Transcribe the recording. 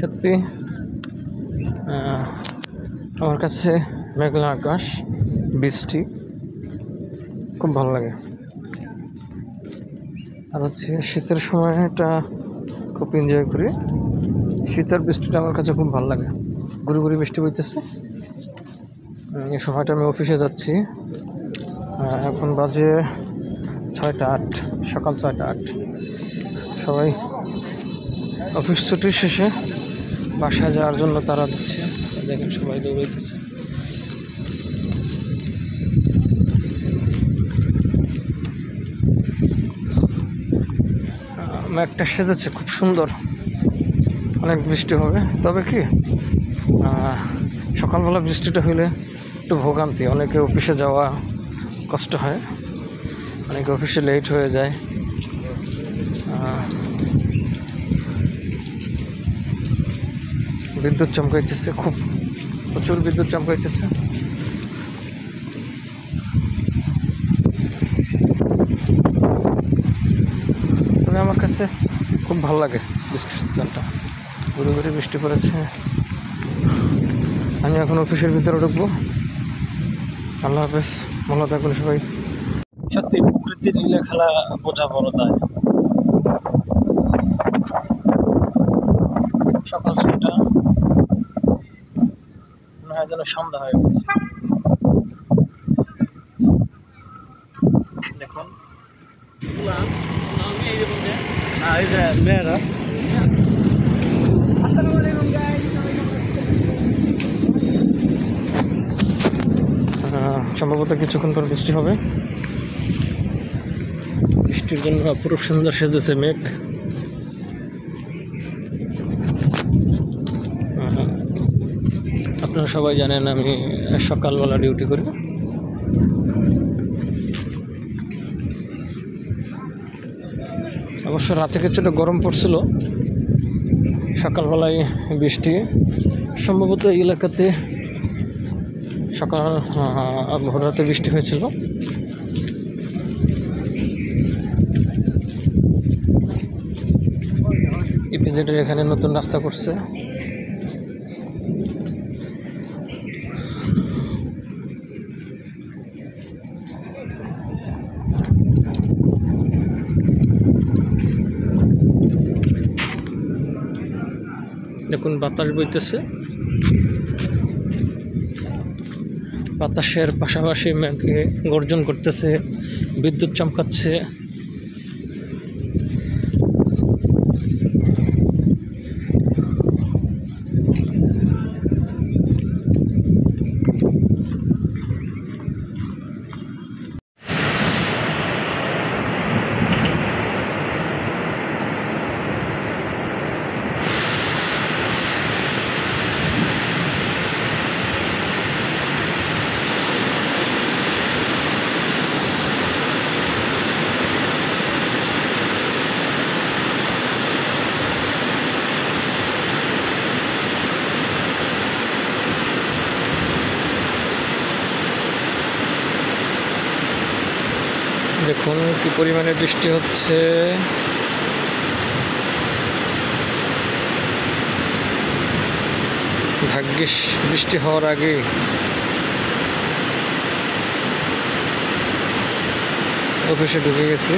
সত্যি আমার কাছে মেঘলা আকাশ, বৃষ্টি খুব ভালো লাগে। আর হচ্ছে শীতের সময়টা খুব এনজয় করি। শীতের বৃষ্টিটা আমার কাছে খুব ভালো লাগে। গুড়ি গুড়ি বৃষ্টি বইতেছে। এই সময়টা আমি অফিসে যাচ্ছি। এখন বাজে 6টা 8, সকাল 6টা 8। সবাই অফিস ছুটির শেষে বাসায় যাওয়ার জন্য তারা দিচ্ছে। দেখেন সবাই দৌড়াইতেছে। মেঘটা সেজেছে খুব সুন্দর, অনেক বৃষ্টি হবে। তবে কি সকালবেলা বৃষ্টিটা হইলে একটু ভোগান্তি, অনেকে অফিসে যাওয়া কষ্ট হয়, অনেকে অফিসে লেট হয়ে যায়। বিদ্যুৎ চমকাইতেছে, খুব প্রচুর বিদ্যুৎ চমকাইতেছে। তবে আমার কাছে খুব ভালো লাগে বৃষ্টির সিজনটা। ঘুরে ঘুরে বৃষ্টি পড়েছে। আমি এখন অফিসের ভিতরে ঢুকবো। আল্লাহ হাফেজ, ভালো থাকুন সবাই। সত্যি প্রকৃতির লীলা খেলা বোঝা বড় দায়। সকাল 6টা, মনে হয় যেন সন্ধ্যা হয়ে গেছে। দেখুন মেয়েরা সম্ভবত কিছুক্ষণ পর বৃষ্টি হবে। বৃষ্টির জন্য অপরূপ সুন্দর সেজেছে মেঘ। আপনারা সবাই জানেন আমি সকালবেলা ডিউটি করি। অবশ্য রাতে কিছুটা গরম পড়ছিল, সকালবেলায় বৃষ্টি। সম্ভবত এই এলাকাতে সকাল ভোর রাতে বৃষ্টি হয়েছিল। ইপিজেডের এখানে নতুন রাস্তা করছে। দেখুন বাতাস বইতেছে, বাতাসের পাশাপাশি মেঘে গর্জন করতেছে, বিদ্যুৎ চমকাচ্ছে। দেখুন কি পরিমাণে বৃষ্টি হচ্ছে। ভাগ্যিস বৃষ্টি হওয়ার আগে অফিসে ঢুকে গেছি।